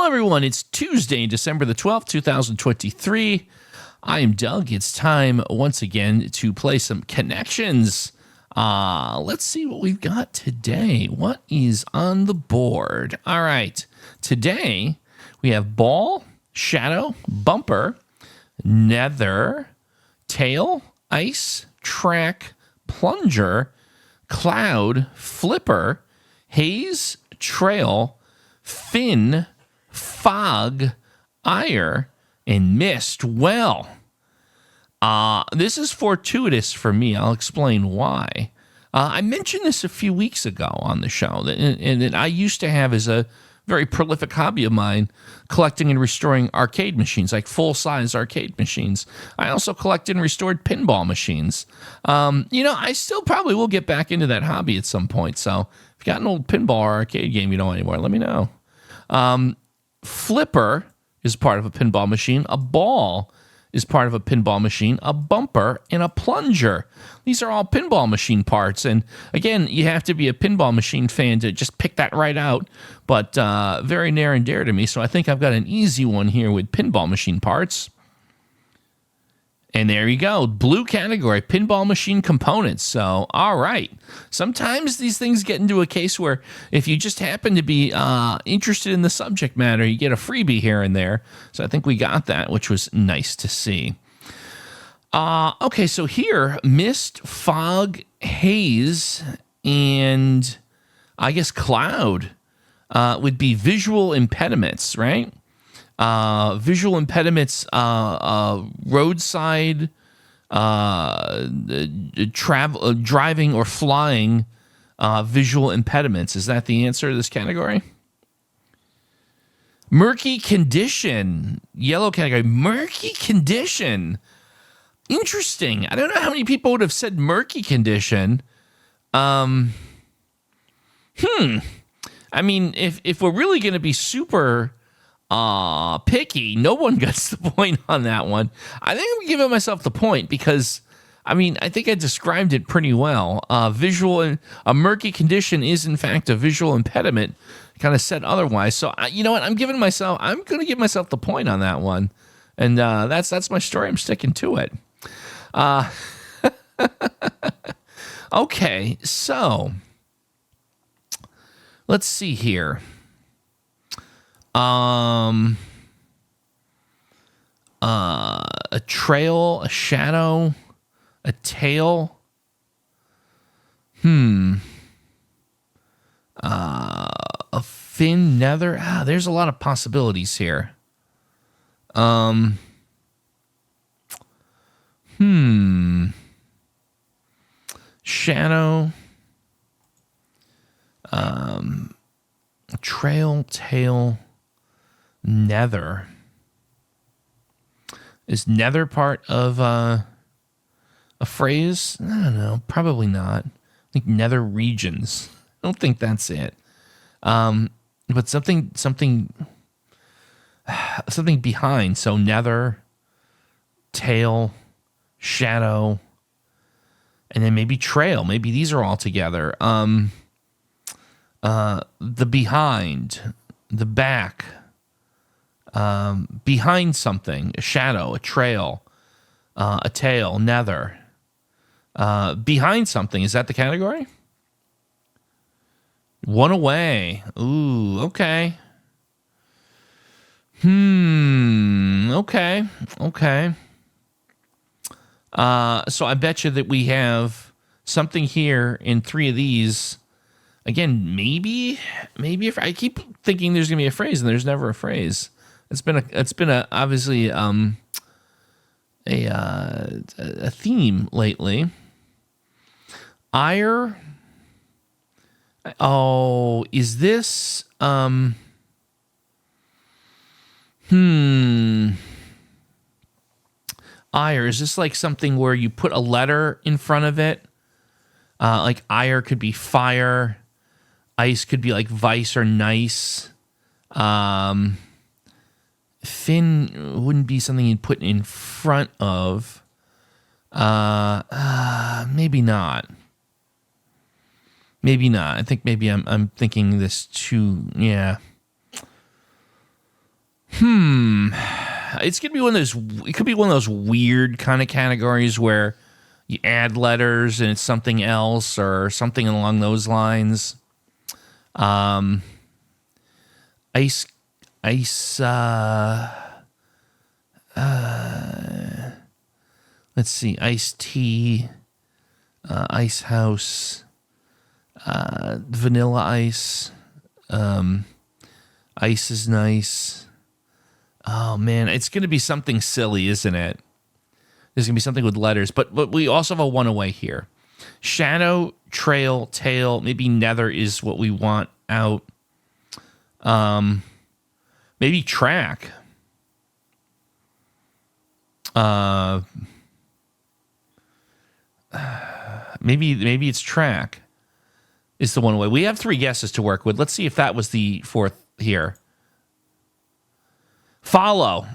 everyone. It's Tuesday, December the 12th, 2023. I am Doug. It's time once again to play some connections. Let's see what we've got today. What is on the board? All right. Today, we have ball, shadow, bumper, nether, tail, ice, track, plunger, cloud, flipper, haze, trail, fin, fog, ire, and mist. Well, this is fortuitous for me. I'll explain why. I mentioned this a few weeks ago on the show, and that I used to have as a very prolific hobby of mine, collecting and restoring arcade machines, like full-size arcade machines. I also collected and restored pinball machines. I still probably will get back into that hobby at some point. So if you got an old pinball or arcade game you don't want anymore, let me know. Flipper is part of a pinball machine. A ball is part of a pinball machine. A bumper and a plunger. These are all pinball machine parts. And again, you have to be a pinball machine fan to just pick that right out. But very near and dear to me. So I think I've got an easy one here with pinball machine parts. And there you go. Blue category, pinball machine components. So, all right. Sometimes these things get into a case where if you just happen to be interested in the subject matter, you get a freebie here and there. So I think we got that, which was nice to see. Okay, so here, mist, fog, haze, and I guess cloud would be visual impediments, right? Visual impediments, roadside, driving or flying, visual impediments. Is that the answer to this category? Murky condition, yellow category, murky condition. Interesting. I don't know how many people would have said murky condition. I mean, if we're really going to be super picky, no one gets the point on that one. I think I'm giving myself the point because, I mean, I think I described it pretty well. A murky condition is in fact a visual impediment, kind of said otherwise. So you know what? I'm going to give myself the point on that one, and that's my story. I'm sticking to it. Okay, so let's see here. A trail, a shadow, a tail. A fin, nether. There's a lot of possibilities here. Shadow. Trail, tail, nether. Is nether part of a phrase? I don't know. Probably not. I think nether regions. I don't think that's it. But something behind. So nether, tail, shadow, and then maybe trail. Maybe these are all together. The behind, the back, behind something, a shadow, a trail, a tail, nether. Behind something, is that the category? One away. Ooh, okay. Okay. So I bet you that we have something here in three of these. Again, maybe if I keep thinking there's gonna be a phrase and there's never a phrase. It's been obviously a theme lately. Ire. Oh, is this Ire, is this like something where you put a letter in front of it? Like ire could be fire. Ice could be like vice or nice. Fin wouldn't be something you'd put in front of. Maybe not. Maybe not. I think maybe I'm thinking this too. Yeah. It's gonna be one of those. It could be one of those weird kind of categories where you add letters and it's something else or something along those lines. Ice. Let's see. Iced tea. Ice house. Vanilla ice. Ice is nice. Oh man, it's gonna be something silly, isn't it? There's gonna be something with letters, but we also have a one away here. Shadow, trail, tail. Maybe nether is what we want out. Maybe track. Maybe it's track. Is the one away. We have 3 guesses to work with. Let's see if that was the 4th here. Follow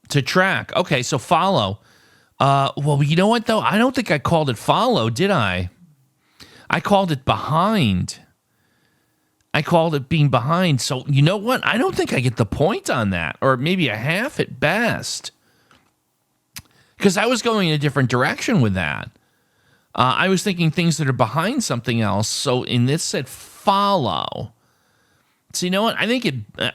to track. Okay, so follow. Well, you know what, though? I don't think I called it follow, did I? I called it behind. I called it being behind. So, you know what? I don't think I get the point on that. Or maybe a half at best. Because I was going in a different direction with that. I was thinking things that are behind something else. So, in this said follow. So, you know what? I think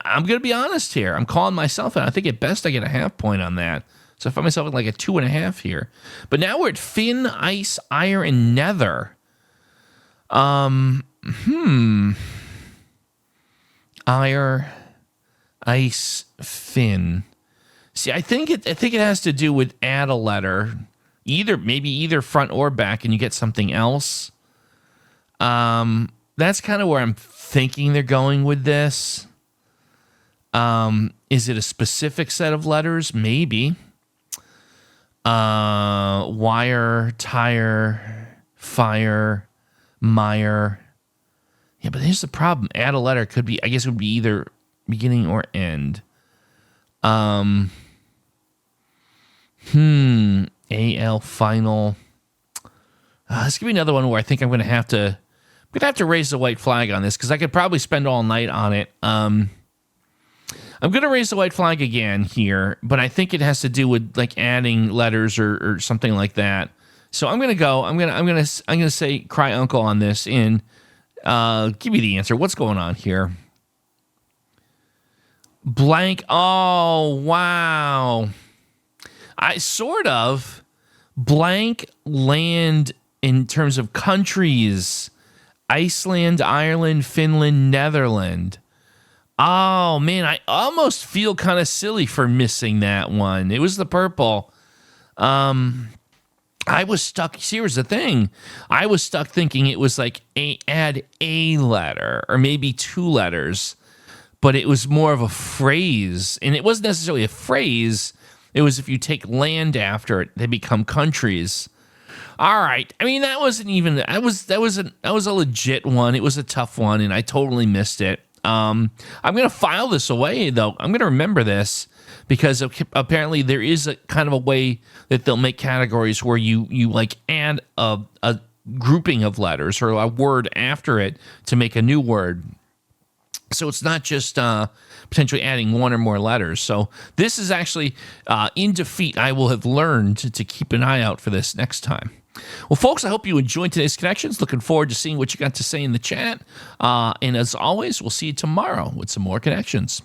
I'm going to be honest here. I'm calling myself out. I think at best I get a half point on that. So I find myself at like a 2.5 here. But now we're at fin, ice, iron, and nether. Ire, ice, fin. See, I think it has to do with add a letter, either front or back, and you get something else. That's kind of where I'm thinking they're going with this. Is it a specific set of letters? Maybe. Wire, tire, fire, mire. Yeah, but here's the problem. Add a letter could be, I guess it would be either beginning or end. AL final. This could be another one where I think I'm going to have to raise the white flag on this because I could probably spend all night on it. I'm going to raise the white flag again here, but I think it has to do with like adding letters or something like that. So I'm going to say cry uncle on this and give me the answer. What's going on here? Blank. Oh, wow. I sort of blank land in terms of countries. Iceland, Ireland, Finland, Netherlands. Oh, man, I almost feel kind of silly for missing that one. It was the purple. I was stuck. Here's the thing. I was stuck thinking it was like add a letter or maybe 2 letters, but it was more of a phrase. And it wasn't necessarily a phrase. It was if you take land after it, they become countries. All right. I mean, that wasn't even, that was a legit one. It was a tough one, and I totally missed it. I'm going to file this away, though. I'm going to remember this because apparently there is a kind of a way that they'll make categories where you like add a grouping of letters or a word after it to make a new word. So it's not just potentially adding 1 or more letters. So this is actually in defeat. I will have learned to keep an eye out for this next time. Well, folks, I hope you enjoyed today's Connections. Looking forward to seeing what you got to say in the chat. And as always, we'll see you tomorrow with some more Connections.